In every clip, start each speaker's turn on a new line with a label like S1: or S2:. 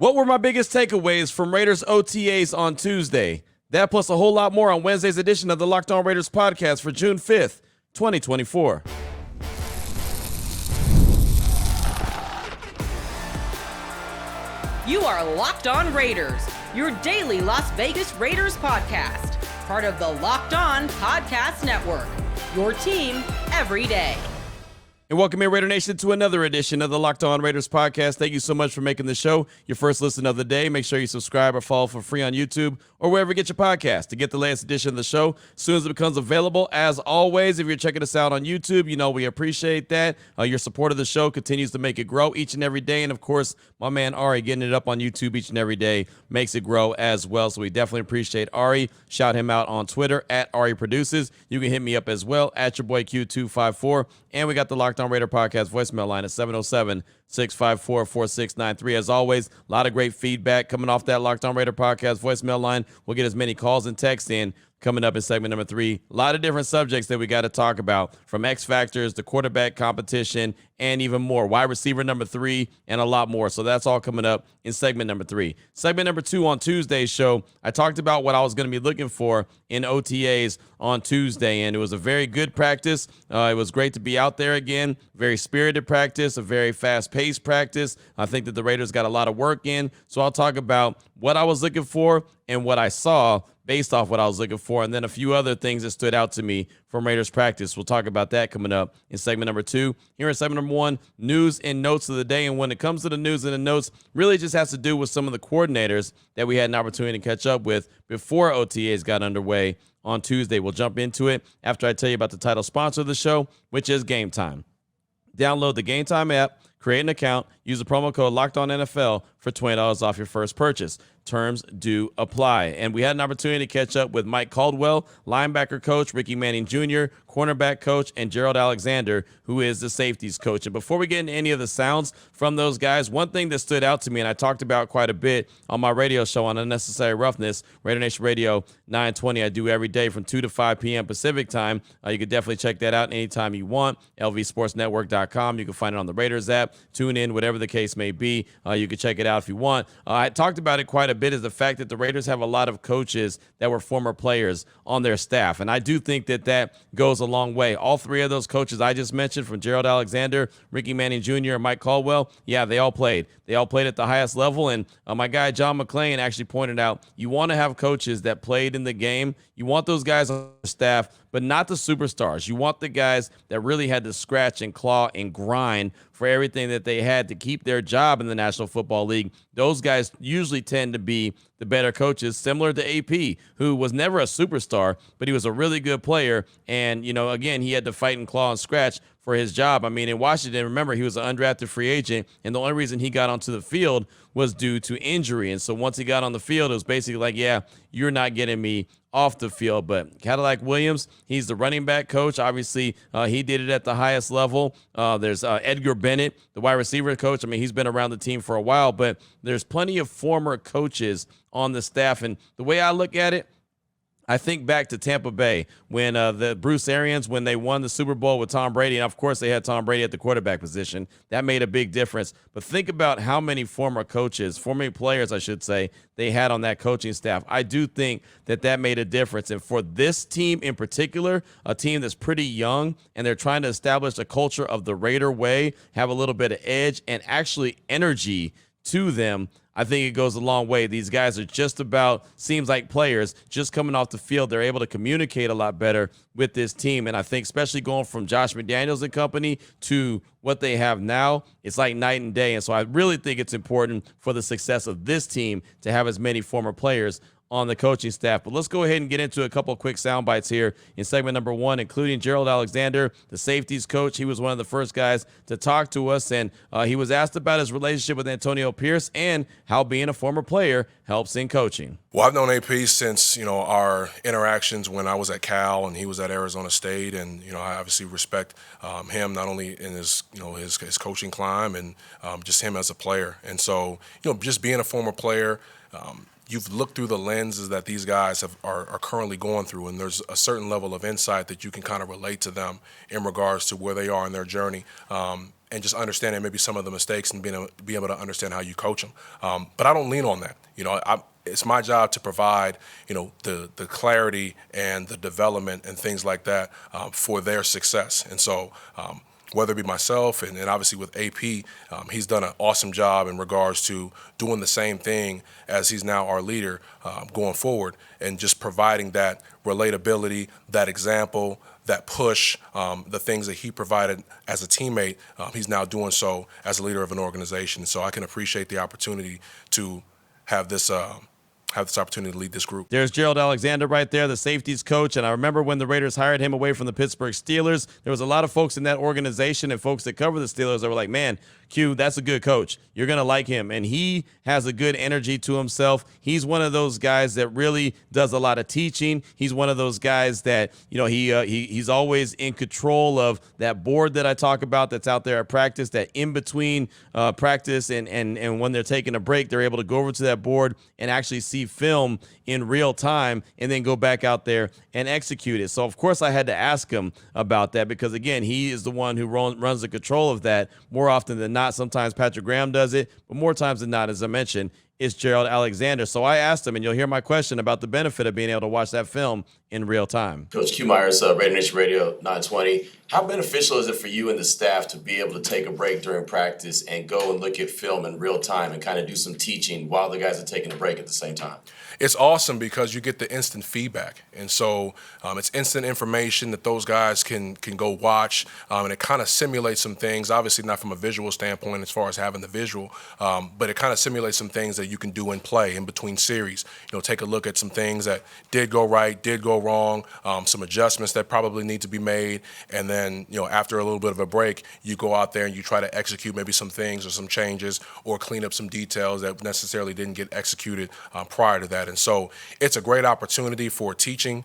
S1: What were my biggest takeaways from Raiders OTAs on Tuesday? That plus a whole lot more on Wednesday's edition of the Locked On Raiders podcast for June 5th, 2024.
S2: You are Locked On Raiders, your daily Las Vegas Raiders podcast, part of the Locked On Podcast Network, your team every day.
S1: And welcome in, Raider Nation, to another edition of the Locked On Raiders podcast. Thank you so much for making the show your first listen of the day. Make sure you subscribe or follow for free on YouTube or wherever you get your podcast to get the latest edition of the show as soon as it becomes available. As always, if you're checking us out on YouTube, you know we appreciate that. Your support of the show continues to make it grow each and every day. And, of course, my man Ari getting it up on YouTube each and every day makes it grow as well. So we definitely appreciate Ari. Shout him out on Twitter, at Ari Produces. You can hit me up as well, at your boy Q254. And we got the Locked On Raider podcast voicemail line at 707-654-4693. As always, a lot of great feedback coming off that Locked On Raider podcast voicemail line. We'll get as many calls and texts in coming up in segment number 3. A lot of different subjects that we got to talk about, from X factors to quarterback competition and even more. Wide receiver number 3 and a lot more. So that's all coming up in segment number 3. Segment number 2 on Tuesday's show, I talked about what I was going to be looking for in OTAs on Tuesday, and it was a very good practice. It was great to be out there again. Very spirited practice, a very fast-paced practice. I think that the Raiders got a lot of work in. So I'll talk about what I was looking for and what I saw based off what I was looking for, and then a few other things that stood out to me from Raiders practice. We'll talk about that coming up in segment number 2. Here in segment number 1, news and notes of the day. And when it comes to the news and the notes, really just has to do with some of the coordinators that we had an opportunity to catch up with before OTAs got underway on Tuesday. We'll jump into it after I tell you about the title sponsor of the show, which is Gametime. Download the Gametime app, create an account, use the promo code LOCKEDONNFL for $20 off your first purchase. Terms do apply. And we had an opportunity to catch up with Mike Caldwell, linebacker coach, Ricky Manning Jr., cornerback coach, and Gerald Alexander, who is the safeties coach. And before we get into any of the sounds from those guys, one thing that stood out to me, and I talked about quite a bit on my radio show on Unnecessary Roughness, Raider Nation Radio 920, I do every day from 2 to 5 p.m. Pacific time. You can definitely check that out anytime you want. LVSportsNetwork.com. You can find it on the Raiders app. Tune in, whatever the case may be. You can check it out if you want. I talked about it quite a bit, is the fact that the Raiders have a lot of coaches that were former players on their staff. And I do think that that goes a long way. All 3 of those coaches I just mentioned, from Gerald Alexander, Ricky Manning Jr., and Mike Caldwell, yeah, they all played. They all played at the highest level. And my guy John McClain actually pointed out, you want to have coaches that played in the game. You want those guys on the staff, but not the superstars. You want the guys that really had to scratch and claw and grind for everything that they had to keep their job in the National Football League. Those guys usually tend to be the better coaches, similar to AP, who was never a superstar, but he was a really good player. And, you know, again, he had to fight and claw and scratch for his job. I mean, in Washington, remember, he was an undrafted free agent, and the only reason he got onto the field was due to injury. And so once he got on the field, it was basically like, yeah, you're not getting me off the field. But Cadillac Williams, he's the running back coach. Obviously, he did it at the highest level. There's Edgar Bennett, the wide receiver coach. I mean, he's been around the team for a while, but there's plenty of former coaches on the staff. And the way I look at it, I think back to Tampa Bay when the Bruce Arians, when they won the Super Bowl with Tom Brady, and of course they had Tom Brady at the quarterback position. That made a big difference. But think about how many former coaches, former players, I should say, they had on that coaching staff. I do think that that made a difference. And for this team in particular, a team that's pretty young, and they're trying to establish a culture of the Raider way, have a little bit of edge and actually energy to them, I think it goes a long way. These guys are just about, seems like players, just coming off the field. They're able to communicate a lot better with this team. And I think especially going from Josh McDaniels and company to what they have now, it's like night and day. And so I really think it's important for the success of this team to have as many former players on the coaching staff. But let's go ahead and get into a couple of quick sound bites here in segment number 1, including Gerald Alexander, the safeties coach. He was one of the first guys to talk to us, and he was asked about his relationship with Antonio Pierce and how being a former player helps in coaching.
S3: Well, I've known AP since, our interactions when I was at Cal and he was at Arizona State, and, I obviously respect him not only in his, his coaching climb and just him as a player. And so, just being a former player, you've looked through the lenses that these guys are currently going through, and there's a certain level of insight that you can kind of relate to them in regards to where they are in their journey. And just understanding maybe some of the mistakes and be able to understand how you coach them. But I don't lean on that. It's my job to provide, the clarity and the development and things like that for their success. And so whether it be myself and obviously with AP, he's done an awesome job in regards to doing the same thing as he's now our leader going forward, and just providing that relatability, that example, that push, the things that he provided as a teammate, he's now doing so as a leader of an organization. So I can appreciate the opportunity to have this opportunity to lead this group.
S1: There's Gerald Alexander right there, the safeties coach. And I remember when the Raiders hired him away from the Pittsburgh Steelers, there was a lot of folks in that organization and folks that cover the Steelers that were like, man, Q, that's a good coach. You're going to like him. And he has a good energy to himself. He's one of those guys that really does a lot of teaching. He's one of those guys that, he's always in control of that board that I talk about that's out there at practice, that in between practice and when they're taking a break, they're able to go over to that board and actually see film in real time and then go back out there and execute it. So, of course, I had to ask him about that because, again, he is the one who runs the control of that more often than not. Sometimes Patrick Graham does it, but more times than not, as I mentioned, it's Gerald Alexander. So I asked him, and you'll hear my question about the benefit of being able to watch that film in real time.
S4: Coach Q Myers, Raider Nation Radio 920. How beneficial is it for you and the staff to be able to take a break during practice and go and look at film in real time and kind of do some teaching while the guys are taking a break at the same time?
S3: It's awesome because you get the instant feedback. And so it's instant information that those guys can go watch. And it kind of simulates some things, obviously not from a visual standpoint as far as having the visual, but it kind of simulates some things that you can do in play in between series. Take a look at some things that did go right, did go wrong, some adjustments that probably need to be made. And then, after a little bit of a break, you go out there and you try to execute maybe some things or some changes or clean up some details that necessarily didn't get executed prior to that. And so it's a great opportunity for teaching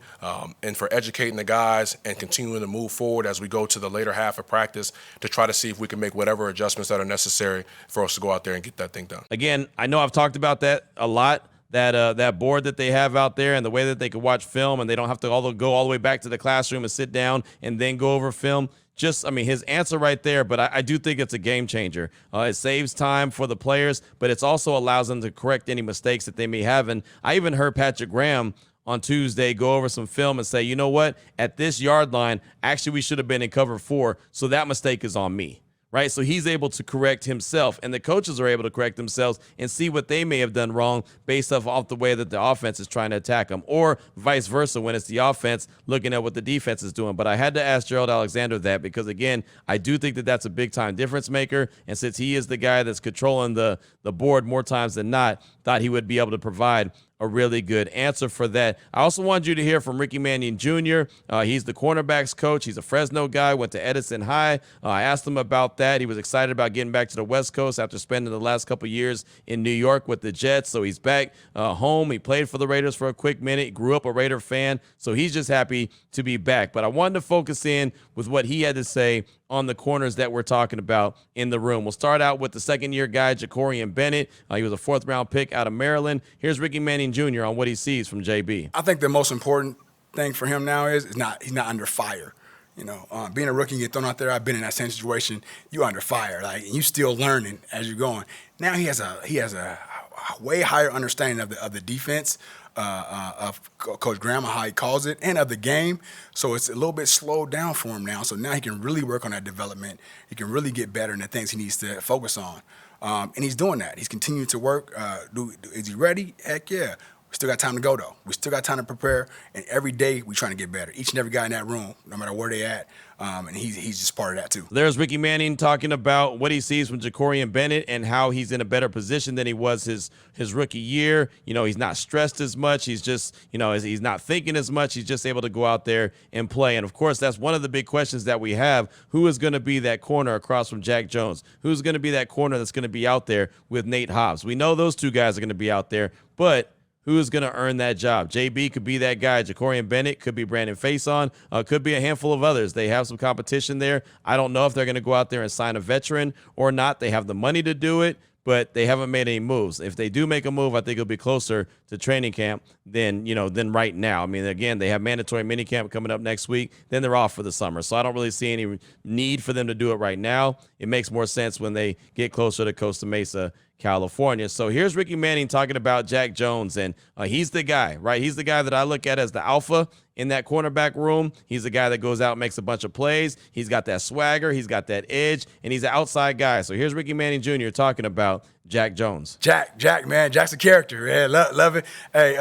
S3: and for educating the guys and continuing to move forward as we go to the later half of practice to try to see if we can make whatever adjustments that are necessary for us to go out there and get that thing done.
S1: Again, I know I've talked about that a lot, that board that they have out there and the way that they can watch film and they don't have to go all the way back to the classroom and sit down and then go over film. His answer right there, but I do think it's a game changer. It saves time for the players, but it also allows them to correct any mistakes that they may have. And I even heard Patrick Graham on Tuesday go over some film and say, you know what, at this yard line, actually we should have been in cover 4, so that mistake is on me. Right, so he's able to correct himself, and the coaches are able to correct themselves and see what they may have done wrong based off the way that the offense is trying to attack them, or vice versa when it's the offense looking at what the defense is doing. But I had to ask Gerald Alexander that because, again, I do think that that's a big-time difference maker, and since he is the guy that's controlling the board more times than not, thought he would be able to provide a really good answer for that. I also wanted you to hear from Ricky Manning Jr. He's the cornerbacks coach. He's a Fresno guy, went to Edison High. I asked him about that. He was excited about getting back to the West Coast after spending the last couple years in New York with the Jets. So he's back home. He played for the Raiders for a quick minute. He grew up a Raider fan. So he's just happy to be back. But I wanted to focus in with what he had to say on the corners that we're talking about in the room. We'll start out with the second-year guy, Jacorian Bennett. He was a 4th-round pick out of Maryland. Here's Ricky Manning Jr. on what he sees from JB.
S5: I think the most important thing for him now is he's not under fire. Being a rookie, you get thrown out there. I've been in that same situation. You're under fire, you still learning as you're going. Now he has a way higher understanding of the defense, of Coach Graham, how he calls it, and of the game. So it's a little bit slowed down for him now. So now he can really work on that development. He can really get better in the things he needs to focus on. And he's doing that. He's continuing to work. Is he ready? Heck yeah. We still got time to go, though. We still got time to prepare, and every day we're trying to get better. Each and every guy in that room, no matter where they at, and he's just part of that, too.
S1: There's Ricky Manning talking about what he sees from Jacorian Bennett and how he's in a better position than he was his rookie year. He's not stressed as much. He's just, he's not thinking as much. He's just able to go out there and play. And, of course, that's one of the big questions that we have. Who is going to be that corner across from Jack Jones? Who's going to be that corner that's going to be out there with Nate Hobbs? We know those two guys are going to be out there, but who is going to earn that job? JB could be that guy. Jacorian Bennett could be Brandon Faison. Could be a handful of others. They have some competition there. I don't know if they're going to go out there and sign a veteran or not. They have the money to do it, but they haven't made any moves. If they do make a move, I think it'll be closer to training camp than right now. I mean, again, they have mandatory minicamp coming up next week. Then they're off for the summer. So I don't really see any need for them to do it right now. It makes more sense when they get closer to Costa Mesa, California. So here's Ricky Manning talking about Jack Jones, and he's the guy, right? He's the guy that I look at as the alpha in that cornerback room. He's the guy that goes out and makes a bunch of plays. He's got that swagger. He's got that edge, and he's an outside guy. So here's Ricky Manning Jr. talking about Jack Jones.
S5: Jack, man, Jack's a character. Yeah, love it. Hey,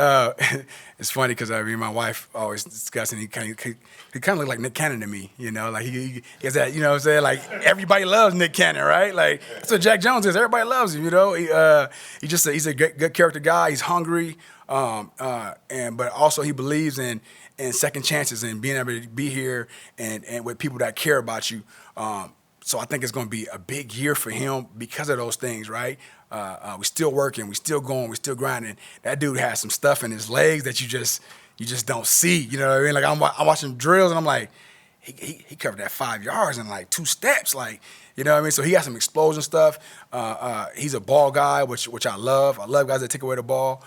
S5: it's funny because me and my wife always discussing. He kind of look like Nick Cannon to me, like he has that, what I'm saying, like everybody loves Nick Cannon, right? Like that's what Jack Jones is. Everybody loves him, he's a good character guy. He's hungry, but also he believes in second chances and being able to be here and with people that care about you. So I think it's going to be a big year for him because of those things, right? We're still working, we're still going, we're still grinding. That dude has some stuff in his legs that you just don't see. You know what I mean? Like I'm watching drills and I'm like, he covered that 5 yards in like 2 steps, like, you know what I mean? So he got some explosion stuff. He's a ball guy, which I love. I love guys that take away the ball.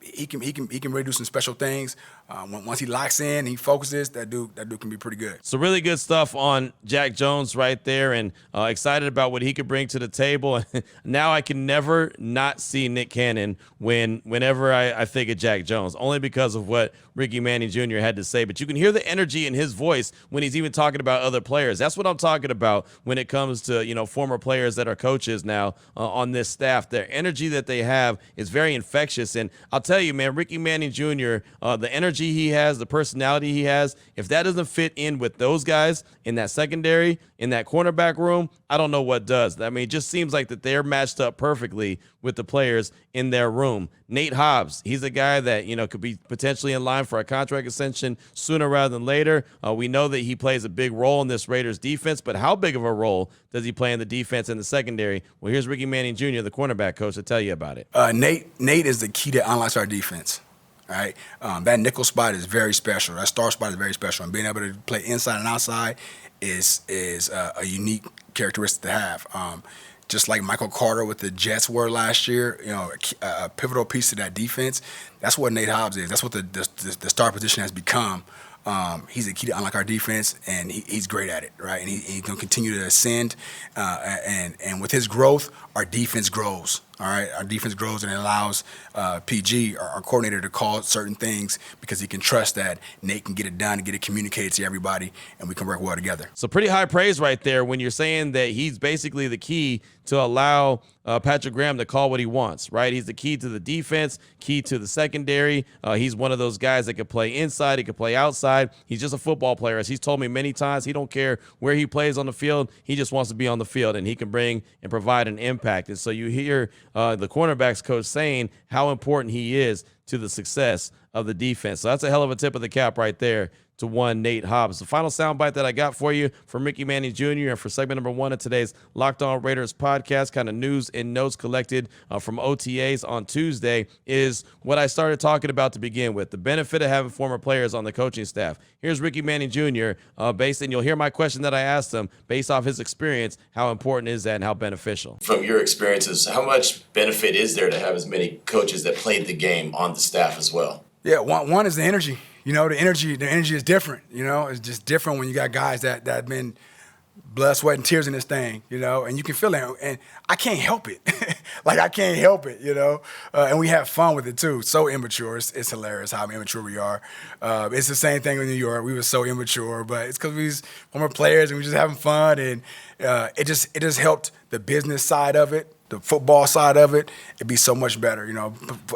S5: He can really do some special things. Once he locks in and he focuses, that dude can be pretty good.
S1: So really good stuff on Jack Jones right there, and excited about what he could bring to the table. Now I can never not see Nick Cannon whenever I think of Jack Jones, only because of what Ricky Manning Jr. had to say. But you can hear the energy in his voice when he's even talking about other players. That's what I'm talking about when it comes to former players that are coaches now on this staff. Their energy that they have is very infectious, and I'll tell you, man, Ricky Manning Jr., the energy he has, the personality he has, if that doesn't fit in with those guys in that secondary, in that cornerback room, I don't know what does. I mean, it just seems like that they're matched up perfectly with the players in their room. Nate Hobbs, he's a guy that, could be potentially in line for a contract extension sooner rather than later. We know that he plays a big role in this Raiders defense, but how big of a role does he play in the defense and the secondary? Well, here's Ricky Manning Jr., the cornerback coach, to tell you about it.
S5: Nate is the key that unlocks our defense. All right, that nickel spot is very special. That star spot is very special, and being able to play inside and outside is a unique characteristic to have. Just like Michael Carter with the Jets were last year, a pivotal piece to that defense. That's what Nate Hobbs is. That's what the star position has become. He's the key to unlock our defense, and he's great at it, right? And he's going to continue to ascend, and with his growth, our defense grows. All right, our defense grows, and it allows PG, our coordinator, to call certain things because he can trust that Nate can get it done and get it communicated to everybody, and we can work well together.
S1: So pretty high praise right there when you're saying that he's basically the key to allow Patrick Graham to call what he wants, right? He's the key to the defense, key to the secondary. He's one of those guys that can play inside, he can play outside. He's just a football player. As he's told me many times, he don't care where he plays on the field. He just wants to be on the field, and he can bring and provide an impact. And so you hear the cornerbacks coach saying how important he is to the success of the defense. So that's a hell of a tip of the cap right there to one Nate Hobbs. The final soundbite that I got for you from Ricky Manning Jr. and for segment number 1 of today's Locked On Raiders podcast, kind of news and notes collected from OTAs on Tuesday, is what I started talking about to begin with, the benefit of having former players on the coaching staff. Here's Ricky Manning Jr. And you'll hear my question that I asked him based off his experience, how important is that and how beneficial?
S4: From your experiences, how much benefit is there to have as many coaches that played the game on the staff as well?
S5: Yeah, one is the energy. The energy is different. It's just different when you got guys that have been blood, sweat, and tears in this thing, and you can feel it. And I can't help it. I can't help it, and we have fun with it too. So immature. It's hilarious how immature we are. It's the same thing in New York. We were so immature, but it's because we was former players and we just having fun, and it just helped the business side of it. The football side of it, it'd be so much better,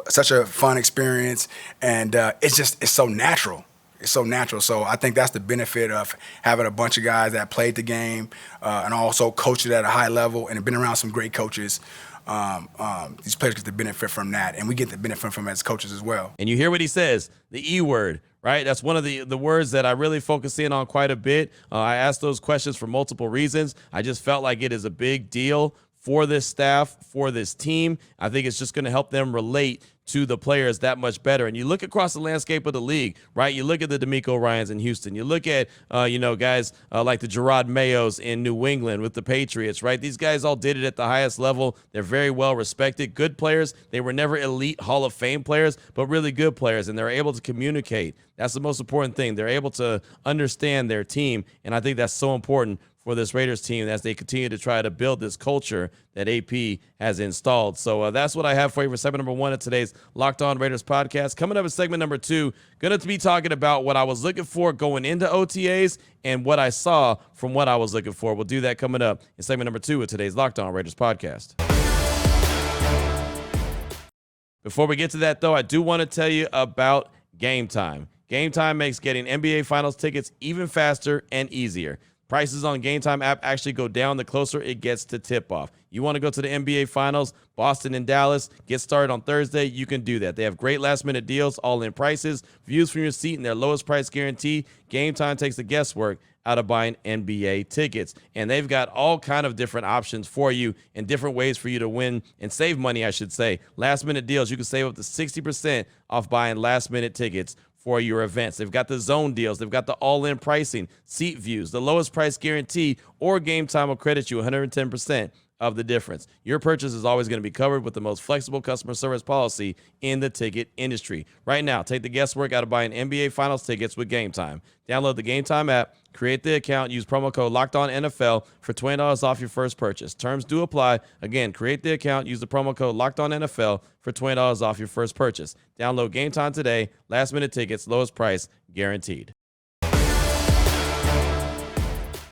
S5: such a fun experience. And it's so natural. It's so natural. So I think that's the benefit of having a bunch of guys that played the game and also coached it at a high level and have been around some great coaches. These players get the benefit from that, and we get the benefit from as coaches as well.
S1: And you hear what he says, the E word, right? That's one of the words that I really focus in on quite a bit. I asked those questions for multiple reasons. I just felt like it is a big deal for this staff, for this team. I think it's just going to help them relate to the players that much better. And you look across the landscape of the league, right? You look at the D'Amico Ryans in Houston. You look at, guys like the Gerard Mayos in New England with the Patriots, right? These guys all did it at the highest level. They're very well respected, good players. They were never elite Hall of Fame players, but really good players, and they're able to communicate. That's the most important thing. They're able to understand their team, and I think that's so important for this Raiders team as they continue to try to build this culture that AP has installed. So that's what I have for you for segment number 1 of today's Locked On Raiders podcast. Coming up in segment number 2, going to be talking about what I was looking for going into OTAs and what I saw from what I was looking for. We'll do that coming up in segment number 2 of today's Locked On Raiders podcast. Before we get to that, though, I do want to tell you about Gametime. Gametime makes getting NBA Finals tickets even faster and easier. Prices on Gametime app actually go down the closer it gets to tip-off. You want to go to the NBA Finals, Boston and Dallas, get started on Thursday, you can do that. They have great last-minute deals, all-in prices, views from your seat, and their lowest price guarantee. Gametime takes the guesswork out of buying NBA tickets. And they've got all kind of different options for you and different ways for you to win and save money, I should say. Last-minute deals, you can save up to 60% off buying last-minute tickets for your events. They've got the zone deals. They've got the all-in pricing, seat views, the lowest price guarantee, or Gametime will credit you 110% of the difference. Your purchase is always going to be covered with the most flexible customer service policy in the ticket industry. Right now, take the guesswork out of buying NBA Finals tickets with Gametime. Download the Gametime app, create the account, use promo code LOCKEDONNFL for $20 off your first purchase. Terms do apply. Again, create the account, use the promo code LOCKEDONNFL for $20 off your first purchase. Download Gametime today. Last minute tickets, lowest price guaranteed.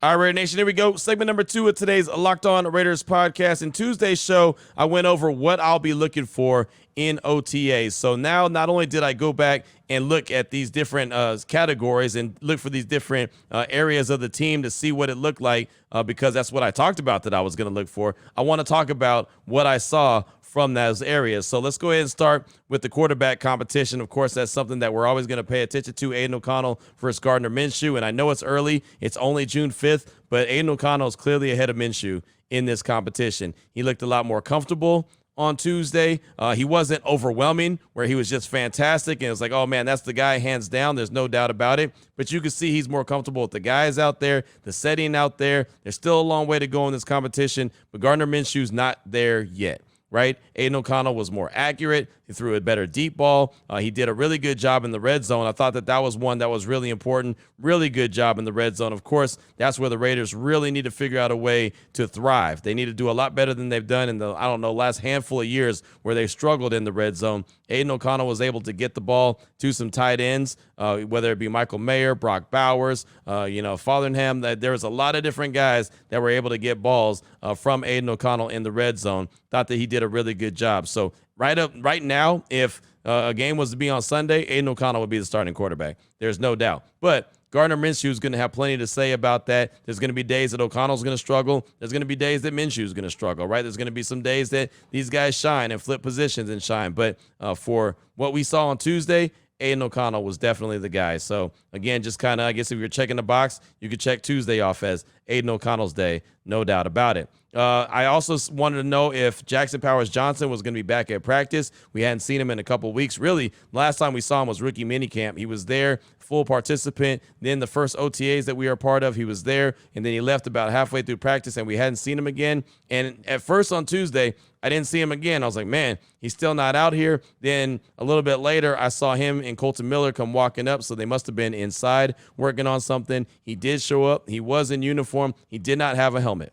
S1: All right, Raider Nation, here we go. Segment number 2 of today's Locked On Raiders podcast. In Tuesday's show, I went over what I'll be looking for in OTAs. So now not only did I go back and look at these different categories and look for these different areas of the team to see what it looked like, because that's what I talked about that I was going to look for. I want to talk about what I saw from those areas. So let's go ahead and start with the quarterback competition. Of course, that's something that we're always going to pay attention to. Aiden O'Connell versus Gardner Minshew. And I know it's early. It's only June 5th, but Aiden O'Connell is clearly ahead of Minshew in this competition. He looked a lot more comfortable on Tuesday. He wasn't overwhelming where he was just fantastic. And it was like, oh man, that's the guy hands down. There's no doubt about it. But you can see he's more comfortable with the guys out there, the setting out there. There's still a long way to go in this competition, but Gardner Minshew's not there yet. Right? Aiden O'Connell was more accurate. He threw a better deep ball. He did a really good job in the red zone. I thought that was one that was really important. Really good job in the red zone. Of course, that's where the Raiders really need to figure out a way to thrive. They need to do a lot better than they've done in the, last handful of years where they struggled in the red zone. Aiden O'Connell was able to get the ball to some tight ends, whether it be Michael Mayer, Brock Bowers, Fotheringham. There was a lot of different guys that were able to get balls from Aiden O'Connell in the red zone. Thought that he did a really good job. So right now, if a game was to be on Sunday, Aiden O'Connell would be the starting quarterback. There's no doubt. But Gardner Minshew is going to have plenty to say about that. There's going to be days that O'Connell's going to struggle. There's going to be days that Minshew's going to struggle, right? There's going to be some days that these guys shine and flip positions and shine. But for what we saw on Tuesday, Aiden O'Connell was definitely the guy. So, again, just kind of, I guess if you're checking the box, you could check Tuesday off as Aiden O'Connell's day, no doubt about it. I also wanted to know if Jackson Powers-Johnson was going to be back at practice. We hadn't seen him in a couple weeks. Really, last time we saw him was rookie minicamp. He was there, full participant. Then the first OTAs that we were a part of, he was there, and then he left about halfway through practice, and we hadn't seen him again. And at first on Tuesday, I didn't see him again. I was like, man, he's still not out here. Then a little bit later, I saw him and Colton Miller come walking up, so they must have been inside working on something. He did show up. He was in uniform. He did not have a helmet.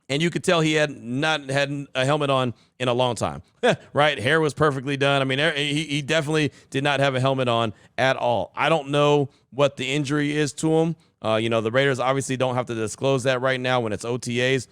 S1: And you could tell he had not had a helmet on in a long time, right? Hair was perfectly done. I mean, he definitely did not have a helmet on at all. I don't know what the injury is to him. The Raiders obviously don't have to disclose that right now when it's OTAs.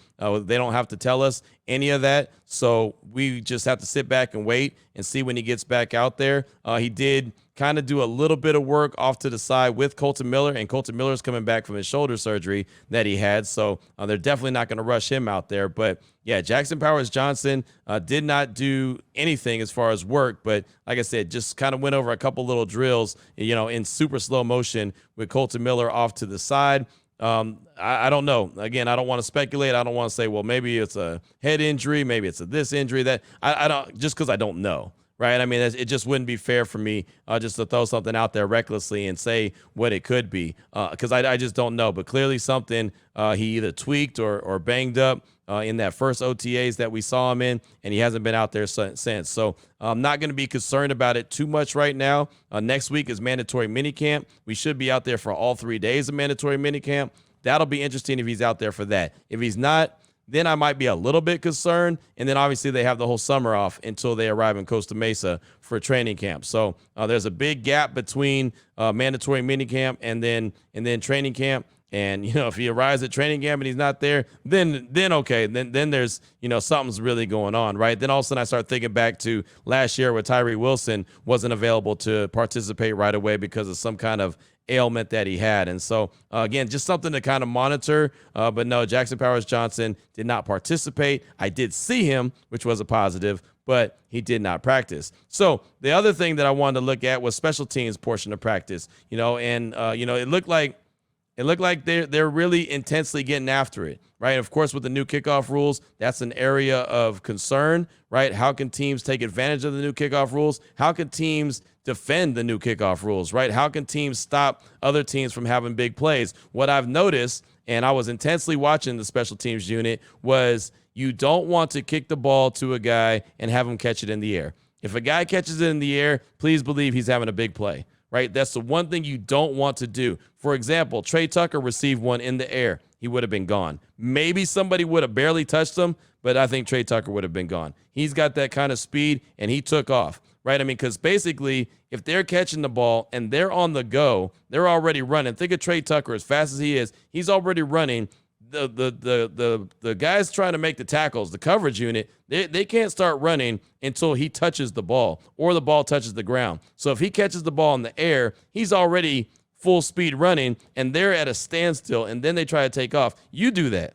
S1: They don't have to tell us any of that. So we just have to sit back and wait and see when he gets back out there. He did kind of do a little bit of work off to the side with Colton Miller, and Colton Miller's coming back from his shoulder surgery that he had. So they're definitely not going to rush him out there. But yeah, Jackson Powers-Johnson did not do anything as far as work, but like I said, just kind of went over a couple little drills, in super slow motion with Colton Miller off to the side. I don't know. Again, I don't want to speculate. I don't want to say, well, maybe it's a head injury, maybe it's a this injury that I don't, just because I don't know. Right. I mean, it just wouldn't be fair for me just to throw something out there recklessly and say what it could be because I just don't know. But clearly something he either tweaked or banged up in that first OTAs that we saw him in, and he hasn't been out there since. So I'm not going to be concerned about it too much right now. Next week is mandatory minicamp. We should be out there for all 3 days of mandatory minicamp. That'll be interesting if he's out there for that. If he's not, then I might be a little bit concerned. And then obviously they have the whole summer off until they arrive in Costa Mesa for training camp. So there's a big gap between mandatory minicamp and then training camp. And, if he arrives at training camp and he's not there, then okay, then there's, something's really going on, right? Then all of a sudden I start thinking back to last year where Tyree Wilson wasn't available to participate right away because of some kind of ailment that he had. And so, again, just something to kind of monitor. But no, Jackson Powers Johnson did not participate. I did see him, which was a positive, but he did not practice. So the other thing that I wanted to look at was special teams portion of practice, and it looked like they're really intensely getting after it, right? Of course, with the new kickoff rules, that's an area of concern, right? How can teams take advantage of the new kickoff rules? How can teams defend the new kickoff rules, right? How can teams stop other teams from having big plays? What I've noticed, and I was intensely watching the special teams unit, was you don't want to kick the ball to a guy and have him catch it in the air. If a guy catches it in the air, please believe he's having a big play. Right? That's the one thing you don't want to do. For example, Trey Tucker received one in the air. He would have been gone. Maybe somebody would have barely touched him, but I think Trey Tucker would have been gone. He's got that kind of speed, and he took off, right? I mean, because basically, if they're catching the ball and they're on the go, they're already running. Think of Trey Tucker, as fast as he is, he's already running. The guys trying to make the tackles, the coverage unit, they can't start running until he touches the ball or the ball touches the ground. So if he catches the ball in the air, he's already full speed running and they're at a standstill and then they try to take off. You do that,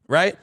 S1: right?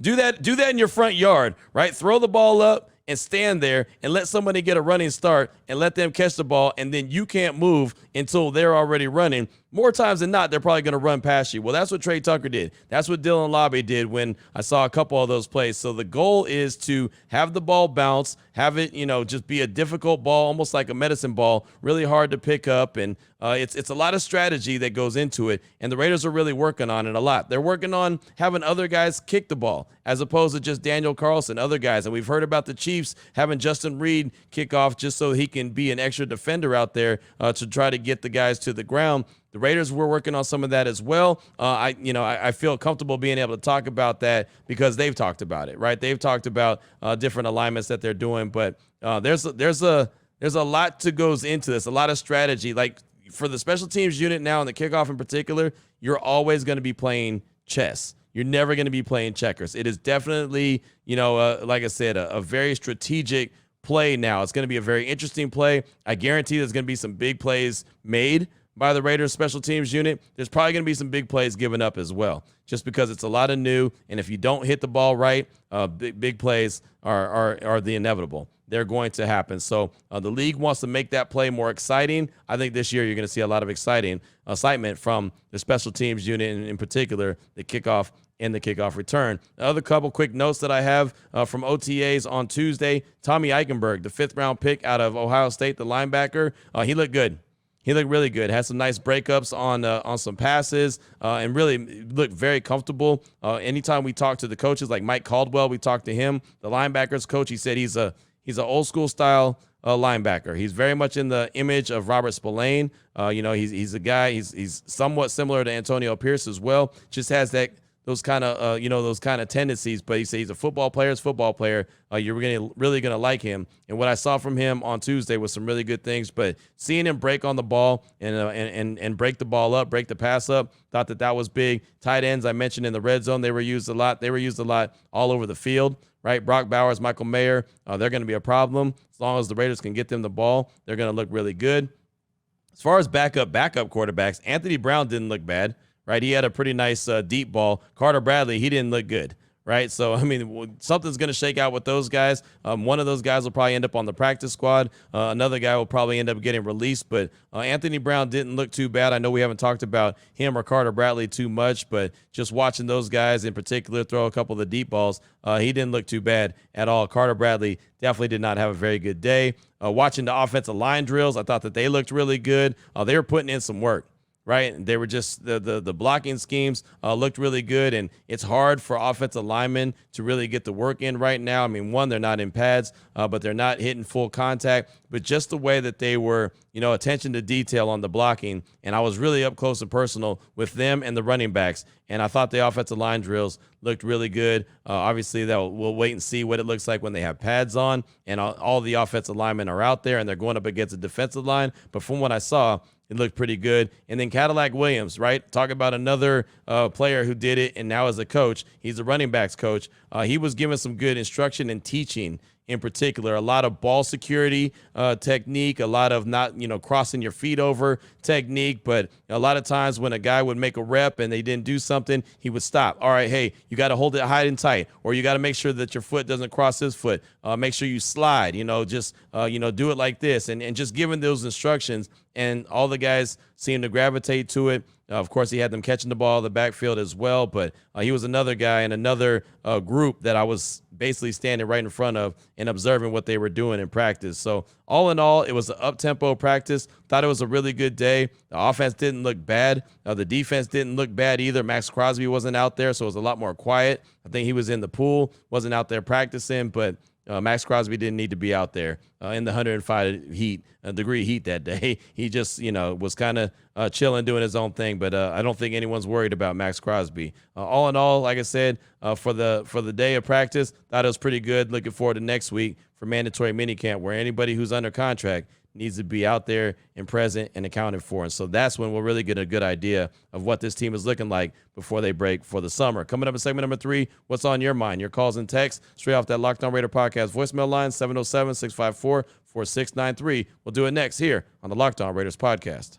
S1: Do that in your front yard, right? Throw the ball up and stand there and let somebody get a running start and let them catch the ball, and then you can't move until they're already running. More times than not, they're probably going to run past you. Well, that's what Trey Tucker did. That's what Dylan Lobby did when I saw a couple of those plays. So the goal is to have the ball bounce, have it, just be a difficult ball, almost like a medicine ball, really hard to pick up. And it's a lot of strategy that goes into it. And the Raiders are really working on it a lot. They're working on having other guys kick the ball as opposed to just Daniel Carlson, other guys. And we've heard about the Chiefs having Justin Reed kick off just so he can be an extra defender out there to try to get the guys to the ground. The Raiders were working on some of that as well. I feel comfortable being able to talk about that because they've talked about it, right? They've talked about different alignments that they're doing, but there's a lot that goes into this, a lot of strategy. Like for the special teams unit now and the kickoff in particular, you're always going to be playing chess. You're never going to be playing checkers. It is definitely, like I said, a very strategic play now. It's going to be a very interesting play. I guarantee there's going to be some big plays made by the Raiders special teams unit. There's probably going to be some big plays given up as well, just because it's a lot of new. And if you don't hit the ball right, big plays are the inevitable. They're going to happen. So the league wants to make that play more exciting. I think this year you're going to see a lot of excitement from the special teams unit, and in particular the kickoff and the kickoff return. The other couple quick notes that I have from OTAs on Tuesday: Tommy Eichenberg, the 5th-round pick out of Ohio State, the linebacker, he looked good. He looked really good. Had some nice breakups on some passes and really looked very comfortable. Anytime we talk to the coaches, like Mike Caldwell, we talked to him, the linebackers coach. He said he's an old school style linebacker. He's very much in the image of Robert Spillane. He's a guy. He's somewhat similar to Antonio Pierce as well. Just has those kind of tendencies. But he said he's a football player. You're really gonna like him. And what I saw from him on Tuesday was some really good things. But seeing him break on the ball and break the ball up, break the pass up, thought that was big. Tight ends I mentioned in the red zone, they were used a lot. They were used a lot all over the field. Right, Brock Bowers, Michael Mayer, they're going to be a problem. As long as the Raiders can get them the ball, they're going to look really good. As far as backup quarterbacks, Anthony Brown didn't look bad. Right, he had a pretty nice deep ball. Carter Bradley, he didn't look good. right? So, I mean, something's going to shake out with those guys. One of those guys will probably end up on the practice squad. Another guy will probably end up getting released. But Anthony Brown didn't look too bad. I know we haven't talked about him or Carter Bradley too much, but just watching those guys in particular throw a couple of the deep balls, he didn't look too bad at all. Carter Bradley definitely did not have a very good day. Watching the offensive line drills, I thought that they looked really good. They were putting in some work. Right. They were just the blocking schemes looked really good. And it's hard for offensive linemen to really get the work in right now. I mean, one, they're not in pads, but they're not hitting full contact. But just the way that they were, attention to detail on the blocking. And I was really up close and personal with them and the running backs. And I thought the offensive line drills looked really good. Obviously, we'll wait and see what it looks like when they have pads on and all the offensive linemen are out there and they're going up against a defensive line. But from what I saw, it looked pretty good. And then Cadillac Williams, right? Talk about another player who did it and now as a coach. He's a running backs coach. He was given some good instruction and teaching in particular. A lot of ball security technique, a lot of not, crossing your feet over technique. But a lot of times when a guy would make a rep and they didn't do something, he would stop. All right, hey, you got to hold it high and tight, or you got to make sure that your foot doesn't cross his foot. Make sure you slide, just do it like this. And just giving those instructions. And all the guys seemed to gravitate to it. Of course, he had them catching the ball in the backfield as well. But he was another guy in another group that I was basically standing right in front of and observing what they were doing in practice. So all in all, it was an up-tempo practice. Thought it was a really good day. The offense didn't look bad. The defense didn't look bad either. Max Crosby wasn't out there, so it was a lot more quiet. I think he was in the pool, wasn't out there practicing, but Max Crosby didn't need to be out there in the 105 degree heat that day. He just, was kind of chilling, doing his own thing. But I don't think anyone's worried about Max Crosby. All in all, like I said, for the day of practice, thought it was pretty good. Looking forward to next week for mandatory minicamp, where anybody who's under contract needs to be out there and present and accounted for. And so that's when we'll really get a good idea of what this team is looking like before they break for the summer. Coming up in segment number 3, what's on your mind? Your calls and texts straight off that Locked On Raider podcast voicemail line, 707-654-4693. We'll do it next here on the Locked On Raiders podcast.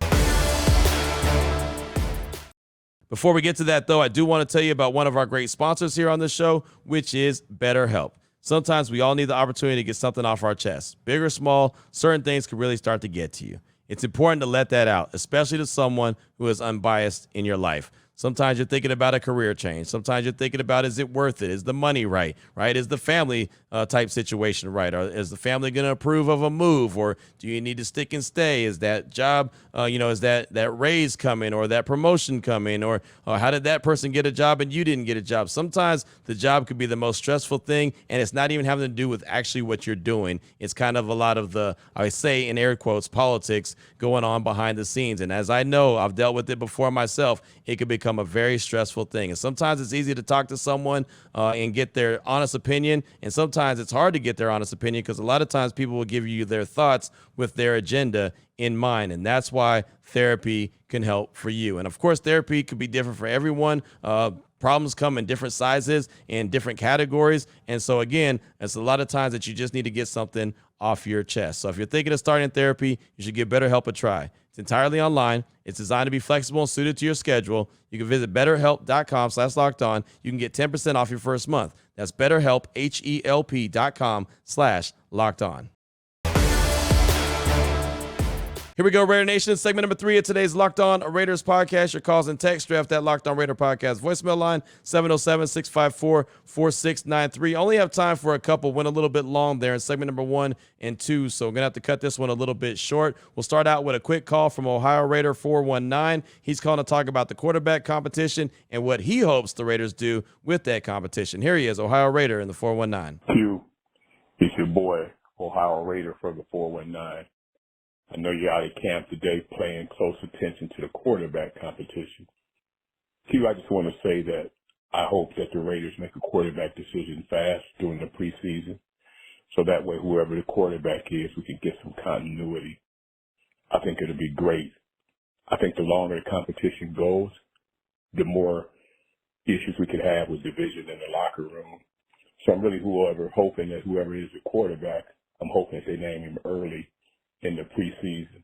S1: Before we get to that, though, I do want to tell you about one of our great sponsors here on the show, which is BetterHelp. Sometimes we all need the opportunity to get something off our chest. Big or small, certain things can really start to get to you. It's important to let that out, especially to someone who is unbiased in your life. Sometimes you're thinking about a career change. Sometimes you're thinking about, is it worth it? Is the money right? Is the family type situation right? Or is the family going to approve of a move? Or do you need to stick and stay? Is that job, is that raise coming or that promotion coming? Or how did that person get a job and you didn't get a job? Sometimes the job could be the most stressful thing, and it's not even having to do with actually what you're doing. It's kind of a lot of the, I say in air quotes, politics going on behind the scenes. And as I know, I've dealt with it before myself, it could become a very stressful thing. And sometimes it's easy to talk to someone and get their honest opinion. And sometimes it's hard to get their honest opinion because a lot of times people will give you their thoughts with their agenda in mind. And that's why therapy can help for you. And of course, therapy could be different for everyone. Problems come in different sizes and different categories. And so again, it's a lot of times that you just need to get something off your chest. So if you're thinking of starting therapy, you should give BetterHelp a try. It's entirely online. It's designed to be flexible and suited to your schedule. You can visit BetterHelp.com/lockedon. You can get 10% off your first month. That's BetterHelp, HELP.com/lockedon. Here we go, Raider Nation. Segment number 3 of today's Locked On Raiders podcast. Your calls and text straight off that Locked On Raider podcast voicemail line, 707-654-4693. Only have time for a couple. Went a little bit long there in segment number 1 and 2, so I'm going to have to cut this one a little bit short. We'll start out with a quick call from Ohio Raider 419. He's calling to talk about the quarterback competition and what he hopes the Raiders do with that competition. Here he is, Ohio Raider in the 419.
S6: Q, it's your boy, Ohio Raider from the 419. I know you're out of camp today paying close attention to the quarterback competition. Q, I just want to say that I hope that the Raiders make a quarterback decision fast during the preseason, so that way whoever the quarterback is, we can get some continuity. I think it'll be great. I think the longer the competition goes, the more issues we could have with division in the locker room. So I'm really hoping that whoever is the quarterback, I'm hoping that they name him early in the preseason.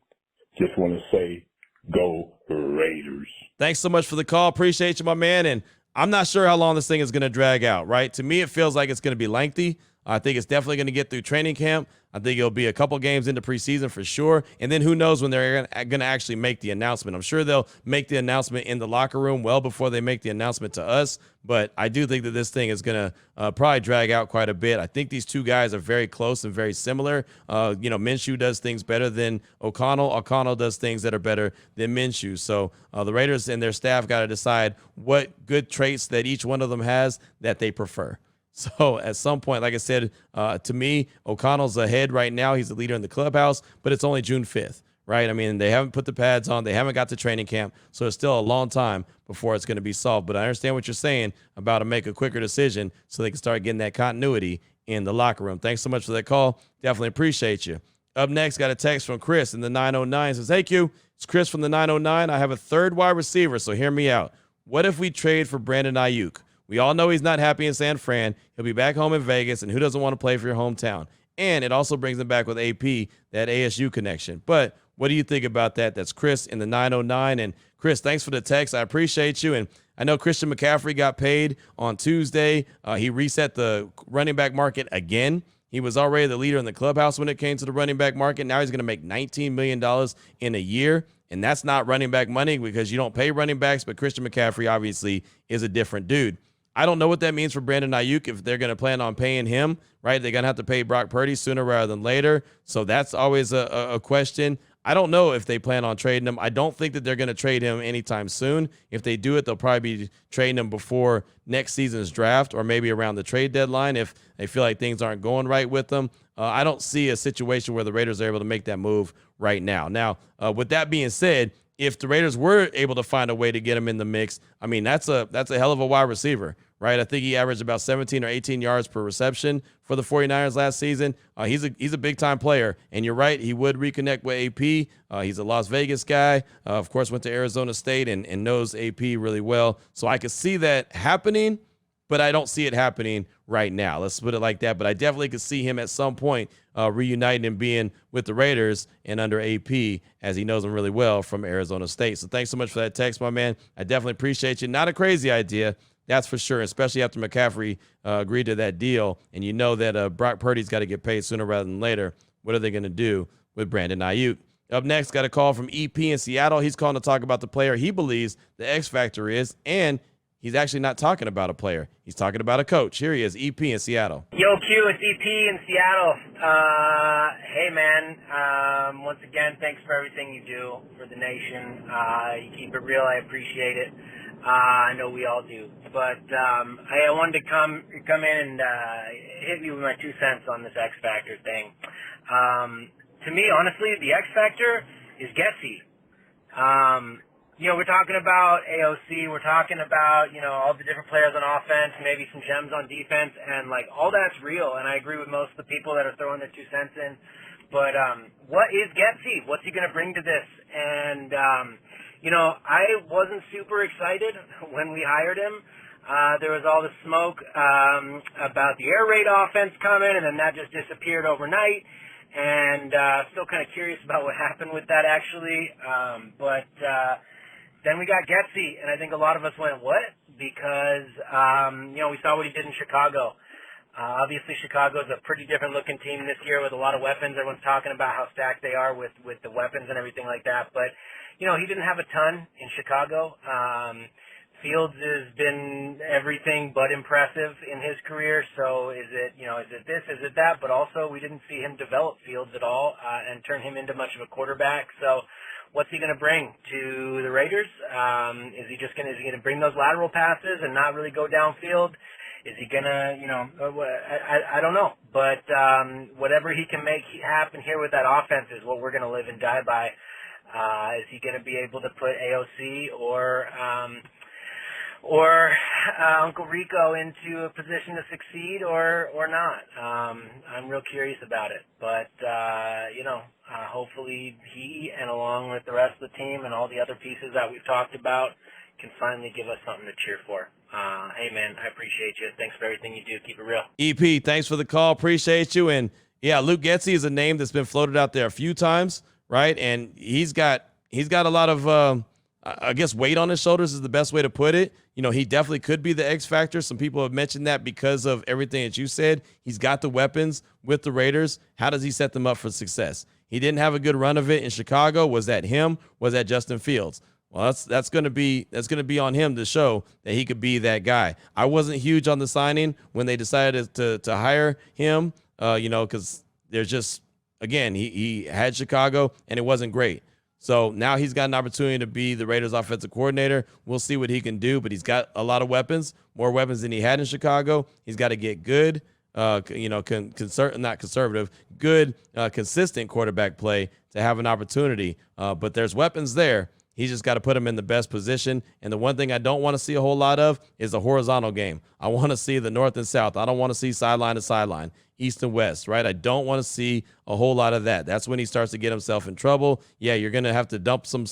S6: Just want to say, go Raiders.
S1: Thanks so much for the call. Appreciate you, my man. And I'm not sure how long this thing is going to drag out, right? To me, it feels like it's going to be lengthy. I think it's definitely going to get through training camp. I think it'll be a couple games into preseason for sure. And then who knows when they're going to actually make the announcement. I'm sure they'll make the announcement in the locker room well before they make the announcement to us. But I do think that this thing is going to probably drag out quite a bit. I think these two guys are very close and very similar. Minshew does things better than O'Connell. O'Connell does things that are better than Minshew. So the Raiders and their staff got to decide what good traits that each one of them has that they prefer. So at some point, like I said, to me, O'Connell's ahead right now. He's the leader in the clubhouse, but it's only June 5th, right? I mean, they haven't put the pads on. They haven't got to training camp, so it's still a long time before it's going to be solved. But I understand what you're saying about to make a quicker decision so they can start getting that continuity in the locker room. Thanks so much for that call. Definitely appreciate you. Up next, got a text from Chris in the 909. Says, hey, Q, it's Chris from the 909. I have a third wide receiver, so hear me out. What if we trade for Brandon Ayuk? We all know he's not happy in San Fran. He'll be back home in Vegas, and who doesn't want to play for your hometown? And it also brings him back with AP, that ASU connection. But what do you think about that? That's Chris in the 909. And Chris, thanks for the text. I appreciate you. And I know Christian McCaffrey got paid on Tuesday. He reset the running back market again. He was already the leader in the clubhouse when it came to the running back market. Now he's going to make $19 million in a year. And that's not running back money because you don't pay running backs. But Christian McCaffrey obviously is a different dude. I don't know what that means for Brandon Ayuk if they're going to plan on paying him, right? They're going to have to pay Brock Purdy sooner rather than later. So that's always a question. I don't know if they plan on trading him. I don't think that they're going to trade him anytime soon. If they do it, they'll probably be trading him before next season's draft or maybe around the trade deadline if they feel like things aren't going right with them. I don't see a situation where the Raiders are able to make that move right now. Now, with that being said, if the Raiders were able to find a way to get him in the mix, I mean, that's a hell of a wide receiver, right? I think he averaged about 17 or 18 yards per reception for the 49ers last season. He's a big-time player, and you're right, he would reconnect with AP. He's a Las Vegas guy. Of course, went to Arizona State and knows AP really well. So I could see that happening, but I don't see it happening right now. Let's put it like that. But I definitely could see him at some point reuniting and being with the Raiders and under AP as he knows him really well from Arizona State. So thanks so much for that text, my man. I definitely appreciate you. Not a crazy idea, that's for sure, especially after McCaffrey agreed to that deal. And you know that Brock Purdy's got to get paid sooner rather than later. What are they going to do with Brandon Ayuk? Up next, got a call from EP in Seattle. He's calling to talk about the player he believes the X factor is, and he's actually not talking about a player. He's talking about a coach. Here he is, EP in Seattle.
S7: Yo, Q, it's EP in Seattle. Hey, man. Once again, thanks for everything you do for the nation. You keep it real. I appreciate it. I know we all do. But I wanted to come in and hit you with my 2 cents on this X Factor thing. To me, honestly, the X Factor is Getsy. We're talking about AOC. We're talking about, all the different players on offense, maybe some gems on defense, and, all that's real. And I agree with most of the people that are throwing their 2 cents in. But what is Getsy? What's he going to bring to this? And, I wasn't super excited when we hired him. There was all the smoke about the air raid offense coming, and then that just disappeared overnight. And still kind of curious about what happened with that, actually. But then we got Getsy, and I think a lot of us went, what? Because, we saw what he did in Chicago. Obviously, Chicago's a pretty different-looking team this year with a lot of weapons. Everyone's talking about how stacked they are with the weapons and everything like that. But, he didn't have a ton in Chicago. Fields has been everything but impressive in his career. So is it this, is it that? But also, we didn't see him develop Fields at all and turn him into much of a quarterback. So what's he going to bring to the Raiders? Is he going to bring those lateral passes and not really go downfield? Is he going to, I don't know. But whatever he can make happen here with that offense is what we're going to live and die by. Is he going to be able to put AOC or Uncle Rico into a position to succeed or not? I'm real curious about it. But, hopefully he and along with the rest of the team and all the other pieces that we've talked about can finally give us something to cheer for. Hey, man, I appreciate you. Thanks for everything you do. Keep it real.
S1: EP, thanks for the call. Appreciate you. And, yeah, Luke Getsy is a name that's been floated out there a few times, right? And he's got a lot of I guess weight on his shoulders is the best way to put it. He definitely could be the X factor. Some people have mentioned that because of everything that you said. He's got the weapons with the Raiders. How does he set them up for success? He didn't have a good run of it in Chicago. Was that him? Was that Justin Fields? Well, that's going to be on him to show that he could be that guy. I wasn't huge on the signing when they decided to hire him, because there's just, again, he had Chicago and it wasn't great. So now he's got an opportunity to be the Raiders offensive coordinator. We'll see what he can do, but he's got a lot of weapons, more weapons than he had in Chicago. He's got to get good, not conservative, good, consistent quarterback play to have an opportunity. But there's weapons there. He's just got to put him in the best position. And the one thing I don't want to see a whole lot of is a horizontal game. I want to see the north and south. I don't want to see sideline to sideline, east and west, right? I don't want to see a whole lot of that. That's when he starts to get himself in trouble. Yeah, you're going to have to dump some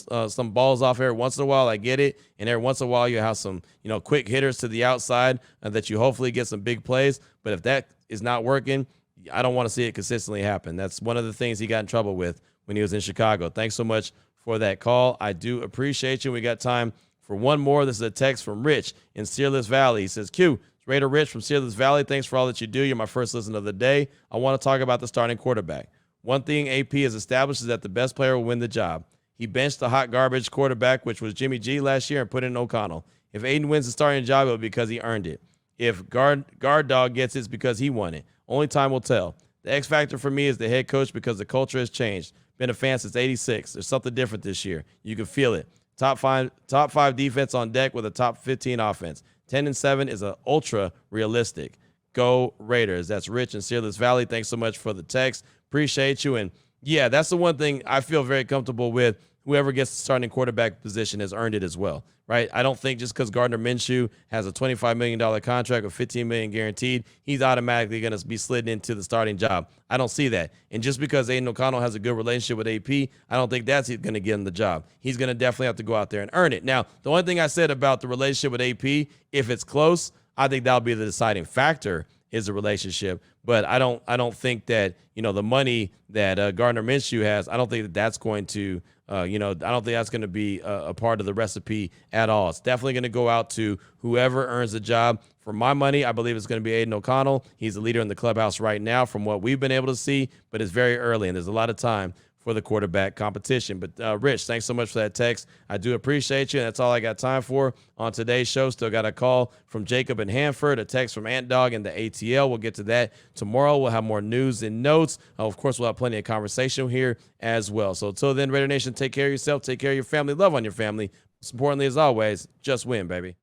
S1: balls off every once in a while. I get it. And every once in a while you have some, quick hitters to the outside that you hopefully get some big plays. But if that is not working, I don't want to see it consistently happen. That's one of the things he got in trouble with when he was in Chicago. Thanks so much for that call. I do appreciate you. We got time for one more. This is a text from Rich in Searless Valley. He says, Q, it's Raider Rich from Searless Valley. Thanks for all that you do. You're my first listen of the day. I want to talk about the starting quarterback. One thing AP has established is that the best player will win the job. He benched the hot garbage quarterback, which was Jimmy G last year, and put in O'Connell. If Aiden wins the starting job, it'll be because he earned it. If guard dog gets it, it's because he won it. Only time will tell. The X factor for me is the head coach because the culture has changed. Been a fan since '86. There's something different this year. You can feel it. Top five defense on deck with a top 15 offense. 10-7 is a ultra realistic. Go Raiders. That's Rich in Searless Valley. Thanks so much for the text. Appreciate you. And yeah, that's the one thing I feel very comfortable with. Whoever gets the starting quarterback position has earned it as well, right? I don't think just because Gardner Minshew has a $25 million contract with $15 million guaranteed, he's automatically going to be slid into the starting job. I don't see that. And just because Aiden O'Connell has a good relationship with AP, I don't think that's going to get him the job. He's going to definitely have to go out there and earn it. Now, the only thing I said about the relationship with AP, if it's close, I think that'll be the deciding factor is the relationship. But I don't think that, the money that Gardner Minshew has, I don't think that that's going to, I don't think that's going to be a part of the recipe at all. It's definitely going to go out to whoever earns the job. For my money, I believe it's going to be Aiden O'Connell. He's the leader in the clubhouse right now from what we've been able to see, but it's very early and there's a lot of time for the quarterback competition. But Rich, thanks so much for that text. I do appreciate you, and that's all I got time for on today's show. Still got a call from Jacob in Hanford, a text from Ant Dog in the ATL. We'll get to that tomorrow. We'll have more news and notes. Of course, we'll have plenty of conversation here as well. So until then, Raider Nation, take care of yourself, take care of your family, love on your family. Most importantly, as always, just win, baby.